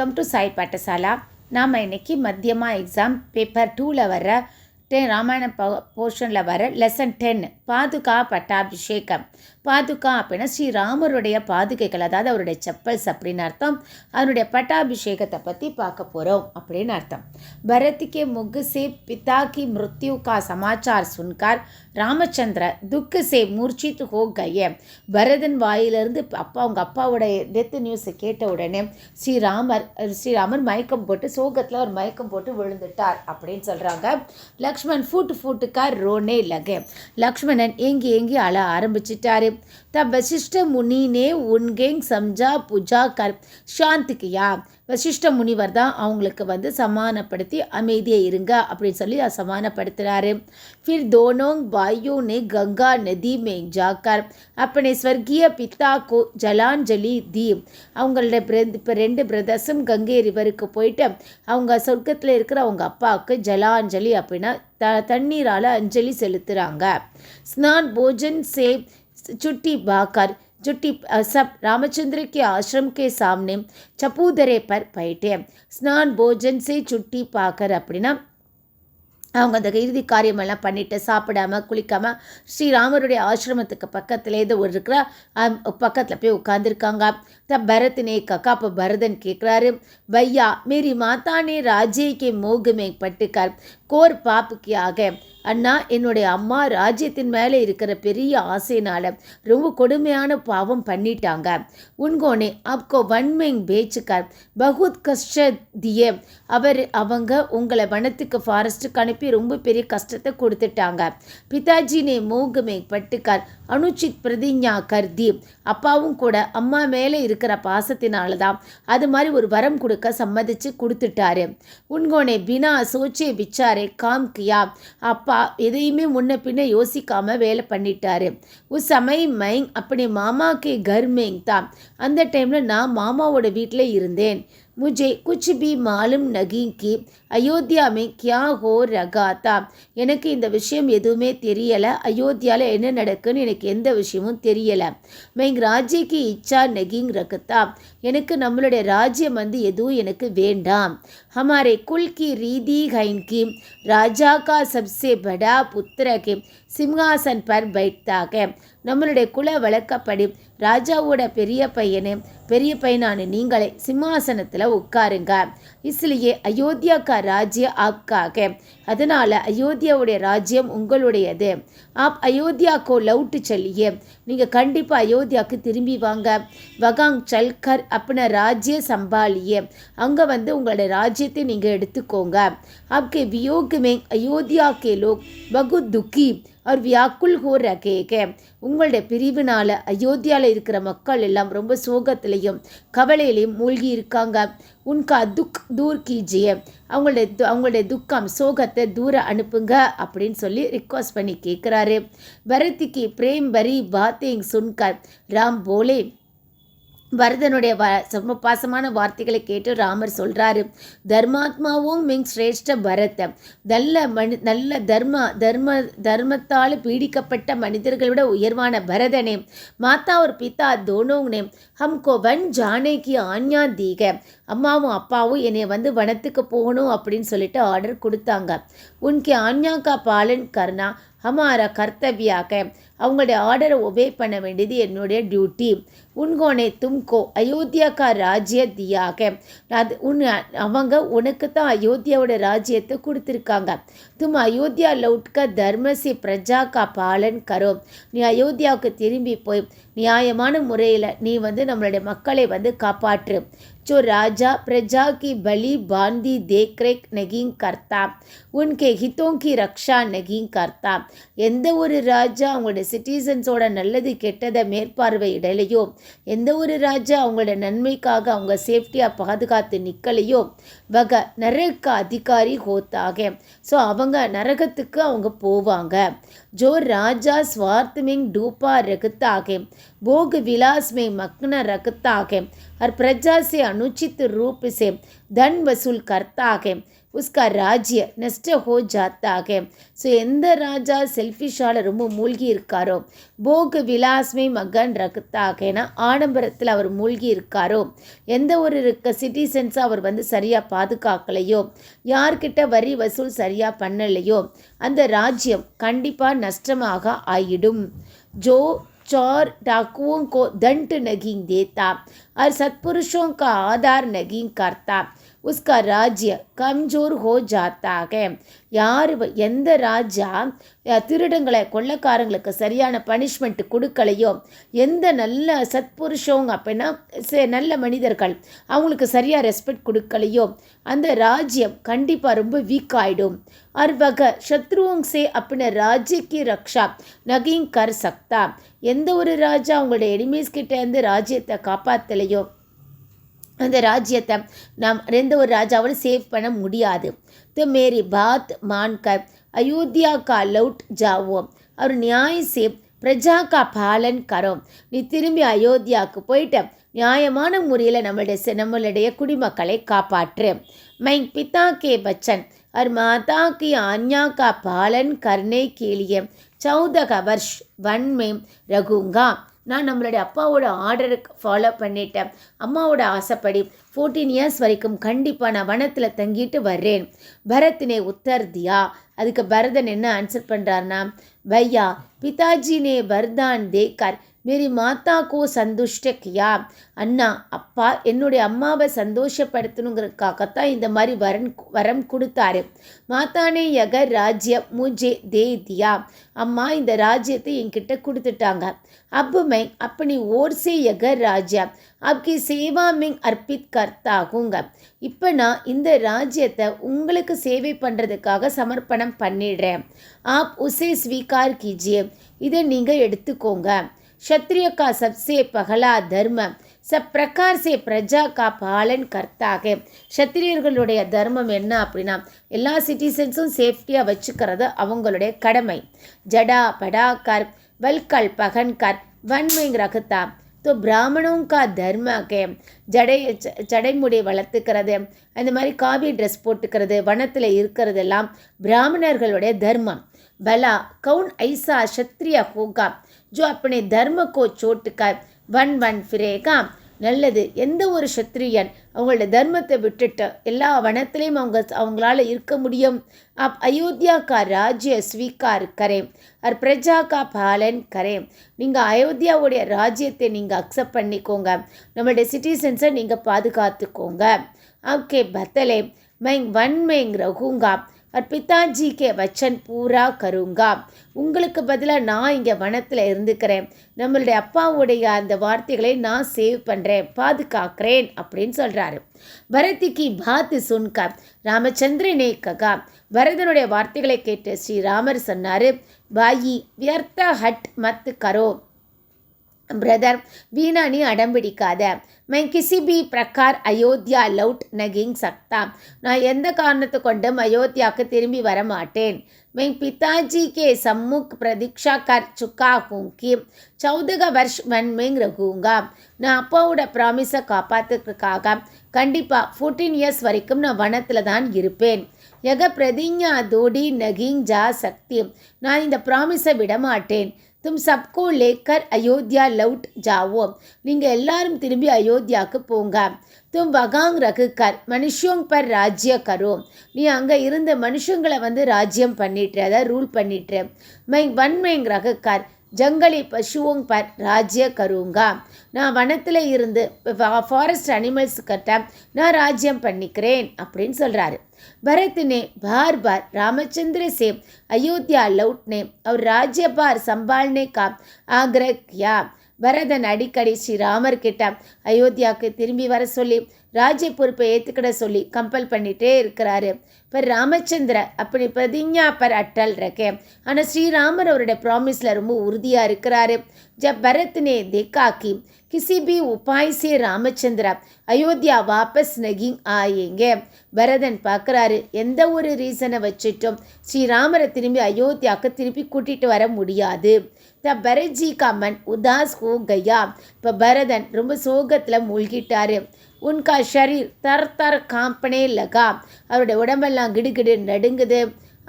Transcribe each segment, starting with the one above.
Welcome to Sai பாட்டசாலா. நாம் இன்றைக்கி மத்தியமாக exam paper 2ல் வர ராமாயண போர்ஷனில் வர லெசன் 10 பாதுகா பட்டாபிஷேகம். பாதுகா அப்படின்னா ஸ்ரீராமருடைய பாதுகைகள், அதாவது அவருடைய செப்பல்ஸ் அப்படின்னு அர்த்தம். அவருடைய பட்டாபிஷேகத்தை பற்றி பார்க்க போகிறோம் அப்படின்னு அர்த்தம். பரத் के मुख से पिता की मृत्यु का समाचार सुनकर ராமச்சந்திர துக்க சே மூர்ச்சித் ஹோ கய. பரதன் வாயிலிருந்து அவங்க அப்பாவோடைய டெத் நியூஸை கேட்ட உடனே ஸ்ரீராமர் மயக்கம் போட்டு சோகத்தில் ஒரு மயக்கம் போட்டு விழுந்துட்டார் அப்படின்னு சொல்கிறாங்க. லக்ஷ்மண் ஃபூட்டுக்கார் ரோனே லகே. லக்ஷ்மணன் ஏங்கி அழ ஆரம்பிச்சிட்டாரு. தப் வசிஷ்ட முனினே உன்கேங் சம்ஜா புஜா கர் சாந்த் கியா. வசிஷ்ட முனிவர் தான் அவங்களுக்கு சமானப்படுத்தி அமைதியை இருங்க அப்படின்னு சொல்லி சமானப்படுத்துகிறாரு. फिर दोनों भाइयों ने गंगा नदी में जाकर अपने स्वर्गीय पिता को जलांजलि दी. அவங்களோட இப்போ 2 பிரதர்ஸும் கங்கை ரிவருக்கு போயிட்டு அவங்க சொர்க்கத்தில் இருக்கிற அவங்க அப்பாவுக்கு ஜலாஞ்சலி அப்படின்னா தண்ணீரால் அஞ்சலி செலுத்துகிறாங்க. ஸ்நான் போஜன் சே சுட்டி பாக்கர் जुट्टी सब रामचंद्र के आश्रम के सामने चपूदरे पर बैठे. स्नान भोजन से छुट्टी पाकर அப்படின்னா அவங்க அந்த இறுதி காரியமெல்லாம் பண்ணிவிட்டு சாப்பிடாமல் குளிக்காமல் ஸ்ரீராமருடைய ஆசிரமத்துக்கு பக்கத்தில் ஏதோ ஒரு இருக்கிற பக்கத்தில் போய் உட்காந்துருக்காங்க. பரத்னே கக்கா. அப்போ பரதன் கேட்குறாரு, பையா மேரி மாதா நே ராஜே கே மோகமே பட்டுக்கார் கோர் பாப்புக்கு ஆக. அண்ணா, என்னுடைய அம்மா ராஜ்யத்தின் மேலே இருக்கிற பெரிய ஆசையினால் ரொம்ப கொடுமையான பாவம் பண்ணிட்டாங்க. உன்கோனே அப்போ வன்மைங் பேச்சுக்கார் பகுத் கஷ்ட தியே. அவங்க உங்களை வனத்துக்கு ஃபாரஸ்ட்டுக்கு அனுப்பி ரொம்ப பெரிய கஷ்டத்தை கொடுத்துட்டாங்க. பிதாஜி நே மோகமே பட்டுக்கார் அனுச்சித் பிரதிஞா கர்தி. அப்பாவும் கூட அம்மா மேலே இருக்கிற பாசத்தினால தான் அது மாதிரி ஒரு வரம் கொடுக்க சம்மதிச்சு கொடுத்துட்டாரு. உன்கோனே பினா சோச்சே விச்சாரே காம் கியா. அப்பா எதையுமே முன்ன பின்ன யோசிக்காம வேலை பண்ணிட்டாரு. உஸ் சமய மைங் அப்படி மாமாக்கே கர் மேங் தான். அந்த டைமில் நான் மாமாவோட வீட்டில் இருந்தேன். मुझे कुछ भी मालूम नहीं कि अयोध्या में क्या हो रहा था. எனக்கு இந்த விஷயம் எதுவுமே தெரியலை. அயோத்தியாவில் என்ன நடக்குன்னு எனக்கு எந்த விஷயமும் தெரியலை. मैं राज्य की इच्छा नहीं रखता. எனக்கு நம்மளுடைய ராஜ்யம் எதுவும் எனக்கு வேண்டாம். हमारे कुल की रीति है कि राजा का सबसे बड़ा पुत्र के सिंहासन पर बैठता है. நம்மளுடைய குல வழக்கப்படி ராஜாவோட பெரிய பையனான நீங்களே சிம்மாசனத்தில் உட்காருங்க. इसलिए अयोध्या का राज्य आपका है. அதனால் அயோத்தியாவுடைய ராஜ்யம் உங்களுடையது. आप अयोध्या को लौट चलिए. நீங்கள் கண்டிப்பாக அயோத்தியாவுக்கு திரும்பி வாங்க. வகாங் சல்கர் अपना राज्य संभालिए. அங்கே உங்களோட ராஜ்யத்தை நீங்கள் எடுத்துக்கோங்க. आपके वियोग में अयोध्या के लोग बहुत दुखी और व्याकुल हो रहे हैं. உங்களுடைய பிரிவினால் அயோத்தியாவில் இருக்கிற மக்கள் எல்லாம் ரொம்ப சோகத்திலையும் கவலையிலையும் மூழ்கி இருக்காங்க. உன்கா துக் தூர் கீஜியே. அவங்களுடைய துக்கம் சோகத்தை தூர அனுப்புங்க அப்படின்னு சொல்லி ரிக்வஸ்ட் பண்ணி கேட்குறாரு. பரத்திக்கு பிரேம் பரி பாத்தேங் சுன்கர் ராம் போலே. பரதனுடைய ரொம்ப பாசமான வார்த்தைகளை கேட்டு ராமர் சொல்கிறாரு, தர்மாத்மாவும் மிங் சிரேஷ்ட பரத். நல்ல தர்மத்தால் பீடிக்கப்பட்ட மனிதர்களை விட உயர்வான பரதனே, மாதா ஒரு பிதா தோனோங்னே ஹம்கோ வன் ஜானேக்கு ஆஞ்ஞா தீக. அம்மாவும் அப்பாவும் என்னை வனத்துக்கு போகணும் அப்படின்னு சொல்லிட்டு ஆர்டர் கொடுத்தாங்க. உன்கே ஆஞ்ஞா கா பாலன் கர்னா ஹமாரா கர்த்தவியாக. அவங்களுடைய ஆர்டரை ஒபே பண்ண வேண்டியது என்னுடைய டியூட்டி. உன்கோனே தும்கோ அயோத்தியா கா ராஜ்ய தியாக. அவங்க உனக்கு தான் அயோத்தியாவோட ராஜ்யத்தை கொடுத்துருக்காங்க. தும் அயோத்தியா லவுட்க தர்மசி பிரஜா கா பாலன் கரோ. நீ அயோத்தியாவுக்கு திரும்பி போய் நியாயமான முறையில் நீ நம்மளுடைய மக்களை காப்பாற்று. जो राजा प्रजा की बलि बांधी देख रेख नहीं करता, उनके हितों की रक्षा नहीं करता. எந்த ஒரு ராஜா அவங்களோட சிட்டிசன்ஸோட நல்லது கெட்டதை மேற்பார்வையிடலையோ, எந்த ஒரு ராஜா அவங்களோட நன்மைக்காக அவங்க சேஃப்டியாக பாதுகாத்து நிற்கலையோ, வக நரக அதிகாரி ஹோத்தாக. ஸோ அவங்க நரகத்துக்கு அவங்க போவாங்க. जो राजा स्वार्थ में डूबा रखता है, भोग विलास में मग्न रखता है और प्रजा से अनुचित रूप से धन वसूल करता है. உஸ்கா ராஜ்ய நஷ்ட ஹோ ஜாத்தா ஹே. ஸோ எந்த ராஜா செல்ஃபிஷால் ரொம்ப மூழ்கி இருக்காரோ, போக விலாஸ்மே மகன் ரகுத்தாகேனா ஆடம்பரத்தில் அவர் மூழ்கி இருக்காரோ, எந்த ஒரு சிட்டிசன்ஸை அவர் சரியாக பாதுகாக்கலையோ, யார்கிட்ட வரி வசூல் சரியாக பண்ணலையோ, அந்த ராஜ்யம் கண்டிப்பாக நஷ்டமாக ஆயிடும். ஜோ चोर डाकुओं को दंड नहीं देता और सत्पुरुषों का आधार नहीं करता, उसका राज्य கம்ஜோர் ஹோ ஜாத்தா ஹே. யார் எந்த ராஜா திருடங்களை கொள்ளைக்காரங்களுக்கு சரியான பனிஷ்மெண்ட் கொடுக்கலையோ, எந்த நல்ல சத்புருஷங்க அப்படின்னா நல்ல மனிதர்கள் அவங்களுக்கு சரியாக ரெஸ்பெக்ட் கொடுக்கலையோ, அந்த ராஜ்யம் கண்டிப்பாக ரொம்ப வீக் ஆகிடும். और वह शत्रुओं से अपने राज्य की रक्षा नहीं कर सकता. எந்த ஒரு ராஜா அவங்களுடைய எனிமீஸ் கிட்ட இருந்து ராஜ்யத்தை காப்பாற்றலையோ, அந்த ராஜ்யத்தை நாம் எந்த ஒரு ராஜாவோடு சேவ் பண்ண முடியாது. तो मेरी बात मानकर अयोध्या का लौट जाओ और न्याय से प्रजा का पालन करो. நீ திரும்பி அயோத்தியாவுக்கு போயிட்டு நியாயமான முறையில் நம்மளுடைய குடிமக்களை காப்பாற்று. मैं पिता के वचन और माता की आज्ञा का पालन करने के लिए 14 वर्ष वन में रहूँगा. நான் நம்மளுடைய அப்பாவோட ஆர்டருக்கு ஃபாலோ பண்ணிட்டேன். அம்மாவோட ஆசைப்படி 14 இயர்ஸ் வரைக்கும் கண்டிப்பாக நான் வனத்தில் தங்கிட்டு வர்றேன். பரத்னே உத்தர் தியா. அதுக்கு பரதன் என்ன ஆன்சர் பண்ணுறாருன்னா, பையா பிதாஜி நே வரதான் தேக்கர் मेरी माता को संतुष्ट किया. அண்ணா அப்பா என்னுடைய அம்மாவை சந்தோஷப்படுத்தணுங்கிறதுக்காகத்தான் இந்த மாதிரி வரம் கொடுத்தாரு. மாதானே யகர் ராஜ்யம் முஜே தே தியா. அம்மா இந்த ராஜ்யத்தை என்கிட்ட கொடுத்துட்டாங்க. अब मैं अपनी ओर से यगर राज्य आपकी सेवा में अर्पित करता हूँगा. இப்போ நான் இந்த ராஜ்யத்தை உங்களுக்கு சேவை பண்ணுறதுக்காக சமர்ப்பணம் பண்ணிடுறேன். आप उसे स्वीकार कीजिए. இதை நீங்கள் எடுத்துக்கோங்க. क्षत्रिय का सबसे पहला धर्म सब प्रकार से प्रजा का पालन करता है. क्षत्रियர்களுடைய தர்மம் என்ன அப்படின்னா, எல்லா சிட்டிசன்ஸும் சேஃப்டியாக வச்சுக்கிறது அவங்களுடைய கடமை. ஜடா படாக்கர் வல்கல் பகன்கர் வன்மைங் ரகுத்தா. तो ब्राह्मणों का धर्म है ஜடைமுடி வளர்த்துக்கிறது, அந்த மாதிரி காவி ட்ரெஸ் போட்டுக்கிறது, வனத்தில் இருக்கிறதெல்லாம் பிராமணர்களுடைய தர்மம். பலா कौन ऐसा क्षत्रिय होगा जो अपने धर्म को छोड़कर वन वन फिरेगा. நல்லது, எந்த ஒரு சத்திரியன் அவங்களோட தர்மத்தை விட்டுட்டு எல்லா வனத்திலையும் அவங்களால இருக்க முடியும். आप अयोध्या का राज्य स्वीकार करें और प्रजा का पालन करें. நீங்கள் அயோத்தியாவுடைய ராஜ்யத்தை நீங்கள் அக்செப்ட் பண்ணிக்கோங்க, நம்மளுடைய சிட்டிசன்ஸை நீங்கள் பாதுகாத்துக்கோங்க. आपके बदले मैं वन में रहूँगा और पिताजी के वचन पूरा करूँगा. உங்களுக்கு பதிலாக நான் இங்கே வனத்தில் இருந்துக்கிறேன், நம்மளுடைய அப்பாவுடைய அந்த வார்த்தைகளை நான் சேவ் பண்ணுறேன், பாதுகாக்கிறேன் அப்படின்னு சொல்கிறாரு. பரதிக்கு பாத்து சுன்கர் ராமச்சந்திரனே ககா. பரதனுடைய வார்த்தைகளை கேட்டு ஸ்ரீராமர் சொன்னார், பாயி வியர்த்த ஹட் மத் கரோ. ब्रदर வீணா நீ அடம்பிடிக்காத. मैं किसी भी प्रकार अयोध्या लौट नहीं सकता. நான் எந்த காரணத்தை கொண்டும் அயோத்தியாவுக்கு திரும்பி வர மாட்டேன். मैं पिताजी के सम्मुख प्रतीक्षा कर चुका हूँ कि 14 वर्ष वन में रहूँगा. நான் அப்பாவோட ப்ராமிஸை காப்பாற்றுறதுக்காக கண்டிப்பாக 14 இயர்ஸ் வரைக்கும் நான் வனத்தில் தான் இருப்பேன். யக பிரதிஞா தோடி நகிங் ஜா சக்தி. நான் இந்த ப்ராமிஸை விடமாட்டேன். तुम सबको लेकर अयोध्या लौट जाओ. நீங்கள் எல்லாரும் திரும்பி அயோத்தியாவுக்கு போங்க. तुम वगांग रखकर मनुष्यों पर राज्य करो. நீ அங்கே இருந்த மனுஷங்களை ராஜ்யம் பண்ணிட்டு, அதாவது ரூல் பண்ணிட்டு. मैं वन में रखकर ஜங்கலி பசுவோं पर राज्य करूँगा. நான் வனத்தில் இருந்து ஃபாரஸ்ட் அனிமல்ஸ் கிட்ட நான் ராஜ்யம் பண்ணிக்கிறேன் அப்படின்னு சொல்கிறாரு. भरत ने बार बार रामचंद्र से अयोध्या लौटने और राज्यभार संभालने का आग्रह किया. பரதன் அடிக்கடி ஸ்ரீராமர் கிட்ட அயோத்தியாவுக்கு திரும்பி வர சொல்லி ராஜ்ய பொறுப்பை ஏற்றுக்கிட சொல்லி கம்பல் பண்ணிகிட்டே இருக்கிறாரு. पर रामचंद्र अपनी प्रतिज्ञा पर अटल रखे. ஆனால் ஸ்ரீராமர் அவருடைய ப்ராமிஸில் ரொம்ப உறுதியாக இருக்கிறாரு. जब भरत ने देखा कि किसी भी उपाय से रामचंद्र अयोध्या वापस नहीं आएंगे. பரதன் பார்க்குறாரு, எந்த ஒரு ரீசனை வச்சுட்டும் ஸ்ரீராமரை திரும்பி அயோத்தியாவுக்கு திருப்பி கூட்டிகிட்டு வர முடியாது. தப் பரத் ஜி கா மன் உதாஸ் ஹோ கயா. இப்போ பரதன் ரொம்ப சோகத்தில் மூழ்கிட்டாரு. உன்கா ஷரீர் தர் தர் காம்பனே லகா, அவருடைய உடம்பெல்லாம் கிடுகிடு நடுங்குது.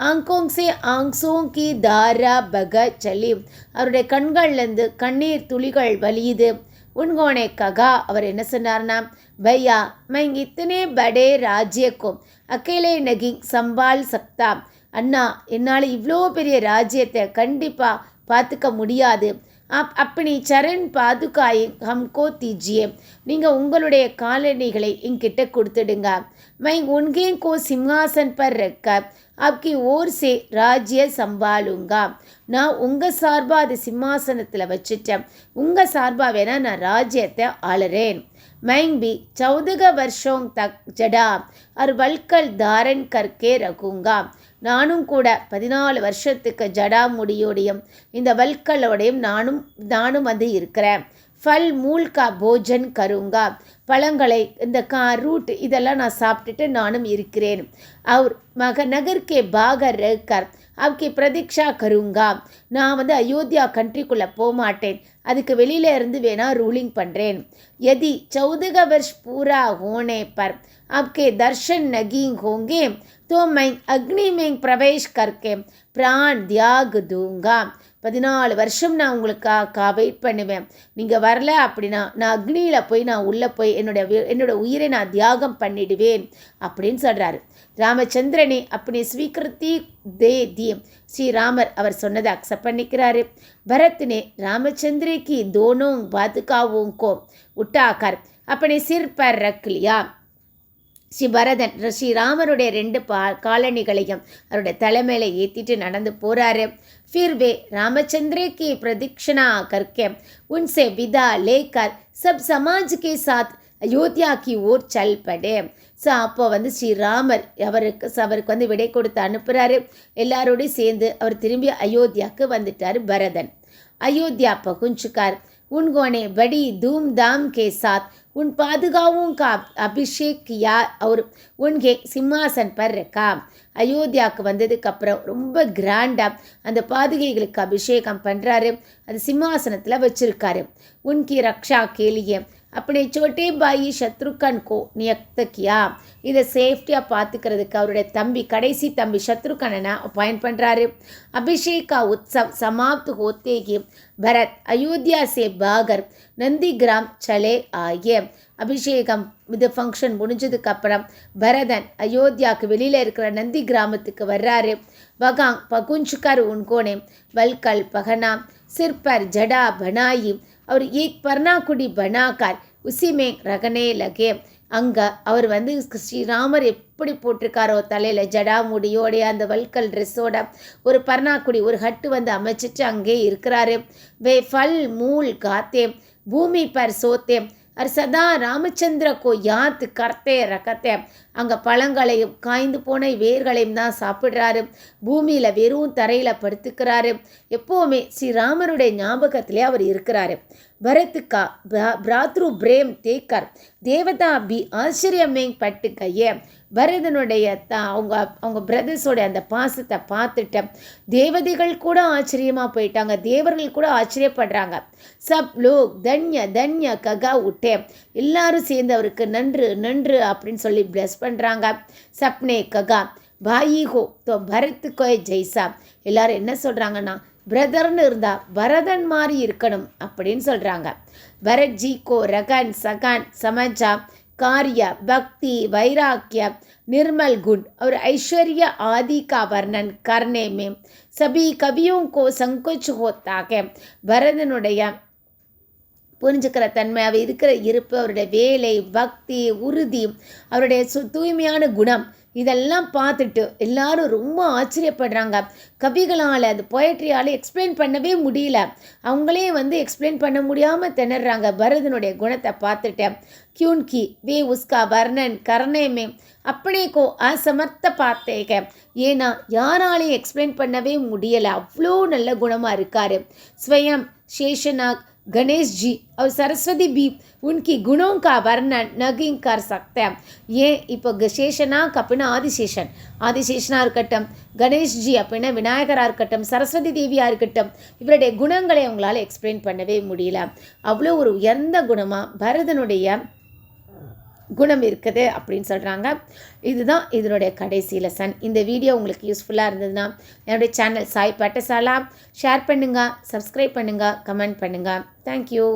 ஆங்கோங் சே ஆங்ஸோங் கி தாரா பக சலி, அவருடைய கண்கள்லேருந்து கண்ணீர் துளிகள் வலியுது. உன்கோனே ககா, அவர் என்ன சொன்னார்னா, பையா மை இத்தனே படே ராஜ்யக்கும் அக்கேலே நகி சம்பால் சக்தா, அண்ணா என்னால் இவ்வளோ பெரிய ராஜ்யத்தை கண்டிப்பாக பார்த்துக்க முடியாது. அப்படி சரண் பாதுகாயை ஹம்கோ தீஜியே, நீங்கள் உங்களுடைய காலணிகளை என்கிட்ட கொடுத்துடுங்க. மை உன்கே கோ சிம்ஹாசன் பர் ரக்க आपकी ओर से राज्य संभालूंगा, நான் உங்கள் சார்பாக அது சிம்மாசனத்தில் வச்சுட்டேன், உங்கள் சார்பாக வேணால் நான் ராஜ்யத்தை ஆளுறேன். मैं भी 14 वर्षों तक जड़ा और वलकल धारण करके रखूंगा, நானும் கூட 14 வருஷத்துக்கு ஜடா முடியோடையும் இந்த வல்கலோடையும் நானும் வந்து இருக்கிறேன். ஃபல் மூல் கா போஜன் கருங்கா, பழங்களை இந்த ரூட் இதெல்லாம் நான் சாப்பிட்டுட்டு நானும் இருக்கிறேன். அவர் நகர்க்கே பாகர் ரேக்கர் அவக்கு பிரதீட்சா கருங்கா, நான் வந்து அயோத்தியா கண்ட்ரிக்குள்ளே போக மாட்டேன், அதுக்கு வெளியில இருந்து வேணா ரூலிங் பண்ணுறேன். यदि 14 वर्ष पूरा होने पर आपके दर्शन नहीं होंगे तो मैं अग्नि में प्रवेश करके प्राण त्याग दूंगा, 14 வருஷம் நான் உங்களுக்காக வெயிட் பண்ணுவேன், நீங்கள் வரல அப்படின்னா நான் அக்னியில் போய் நான் உள்ளே போய் என்னோட உயிரை நான் தியாகம் பண்ணிடுவேன் அப்படின்னு சொல்கிறாரு. ராமச்சந்திரனை அப்படி ஸ்வீகிருத்தி தி, ஸ்ரீராமர் அவர் சொன்னதை அக்செப்ட் பண்ணிக்கிறாரு. भरत ने रामचंद्र की दोनों बालिकाओं को उठाकर अपने सिर पर रख लिया. ஸ்ரீ பரதன் ஸ்ரீராமருடைய 2 காலணிகளையும் அவருடைய தலைமையில ஏற்றிட்டு நடந்து போகிறாரு. फिर वे रामचंद्र की प्रदक्षिणा करके उनसे विदा लेकर सब समाज के साथ अयोध्या की ओर चल पड़े. அப்போ வந்து ஸ்ரீராமர் அவருக்கு வந்து விடை கொடுத்து அனுப்புகிறாரு. எல்லாரோடையும் சேர்ந்து அவர் திரும்பி அயோத்தியாவுக்கு வந்துட்டார் பரதன். अयोध्या पहुंचकर उन्होंने बड़ी धूमधाम के साथ उन पादुकाओं का अभिषेक किया और उनके सिंहासन पर रखा. அயோத்தியாவுக்கு வந்ததுக்கப்புறம் ரொம்ப கிராண்டாக அந்த பாதுகைகளுக்கு அபிஷேகம் பண்ணுறாரு, அது சிம்மாசனத்தில் வச்சுருக்காரு. உன்கி ரக்ஷா கேலியே अपने छोटे भाई शत्रुघ्न को नियुक्त किया, இதை சேஃப்டியாக பார்த்துக்கிறதுக்கு அவருடைய கடைசி தம்பி சத்ருகனை அப்பாயிண்ட் பண்ணுறாரு. अभिषेक का उत्सव समाप्त होते ही भरत अयोध्या से भागर नंदीग्राम चले आए. அபிஷேகம் இது ஃபங்க்ஷன் முடிஞ்சதுக்கப்புறம் பரதன் அயோத்தியாவுக்கு வெளியில் இருக்கிற நந்தி கிராமத்துக்கு வர்றாரு. வகாங் பகுஞ்சுக்கர் உன்கோனே வல்கல் பகனா सिर पर जड़ा बनाई और एक पर्नाकुड़ी बनाकर उसी में रखने लगे. அங்கே அவர் வந்து ஸ்ரீராமர் எப்படி போட்டிருக்காரோ தலையில் ஜடா முடியோடைய அந்த வல்கல் ட்ரெஸ்ஸோட ஒரு பர்னாக்குடி ஒரு ஹட்டு வந்து அமைச்சிட்டு அங்கே இருக்கிறாரு. வே ஃபல் மூல் காத்தே பூமி பர் சோத்தே और सदा ராமச்சந்திர को याद करते रखते. அங்கே பழங்களையும் காய்ந்து போன வேர்களையும் தான் சாப்பிட்றாரு. பூமியில் வெறும் தரையில் படுத்துக்கிறாரு. எப்போவுமே ஸ்ரீராமருடைய ஞாபகத்திலே அவர் இருக்கிறாரு. பரத்துக்கா பிராத்ரு பிரேம் தேக்கர் தேவதா பி ஆச்சரியமே பட்டு கையே. பரதனுடைய அவங்க பிரதர்ஸோடைய அந்த பாசத்தை பார்த்துட்டு தேவதைகள் கூட ஆச்சரியமாக போயிட்டாங்க, தேவர்கள் கூட ஆச்சரியப்படுறாங்க. சப் லோக் தன்ய தன்ய ககா உட்டே, எல்லாரும் சேர்ந்து அவருக்கு நன்று நன்று அப்படின்னு சொல்லி பிளஸ் பண்ணுறாங்க. சப்னே ககா பாயி ஹோ தோ பரத்துக்கோ ஜெய்சா, எல்லாரும் என்ன சொல்கிறாங்கன்னா பிரதர்னு இருந்தால் பரதன் மாதிரி இருக்கணும் அப்படின்னு சொல்கிறாங்க. பரத்ஜி கோ ரகன் சகன் சமஜா कार्य भक्ति वैराग्य निर्मल गुण और ऐश्वर्य आदि का वर्णन करने में सभी कवियों को संकोच होता है. பரதனுடைய புரிஞ்சுக்கிற தன்மை, அவர் இருக்கிற இருப்பு, அவருடைய வேலை, பக்தி, உறுதி, அவருடைய தூய்மையான குணம், இதெல்லாம் பார்த்துட்டு எல்லாரும் ரொம்ப ஆச்சரியப்படுறாங்க. கவிகளால் அது பொயட்ரியால் எக்ஸ்பிளைன் பண்ணவே முடியல, அவங்களே வந்து எக்ஸ்பிளைன் பண்ண முடியாமல் திணறாங்க பரதனுடைய குணத்தை பார்த்துட்டு. क्योंकि वे उसका वर्णन करने में अपने को असमर्थ पाते हैं. ஏன்னா யாராலையும் எக்ஸ்பிளைன் பண்ணவே முடியலை, அவ்வளோ நல்ல குணமாக இருக்கார். ஸ்வயம் சேஷநாக் गणेश जी और सरस्वती भी उनकी गुणों का वर्णन नहीं कर सकते. ஏன் இப்போ சேஷனாக் அப்படின்னா ஆதிசேஷனாக இருக்கட்டும், கணேஷ் ஜி அப்படின்னா விநாயகராக இருக்கட்டும், சரஸ்வதி தேவியாக இருக்கட்டும், இவருடைய குணங்களை அவங்களால எக்ஸ்பிளைன் பண்ணவே முடியல. அவ்வளோ ஒரு உயர்ந்த குணமாக பரதனுடைய குணம் இருக்குது அப்படின்னு சொல்கிறாங்க. இதுதான் இதனுடைய கடைசி லெசன். இந்த வீடியோ உங்களுக்கு யூஸ்ஃபுல்லாக இருந்ததுன்னா என்னுடைய சேனல் சாய் பாட்டசாலா ஷேர் பண்ணுங்கள், சப்ஸ்கிரைப் பண்ணுங்கள், கமெண்ட் பண்ணுங்கள். தேங்க்யூ.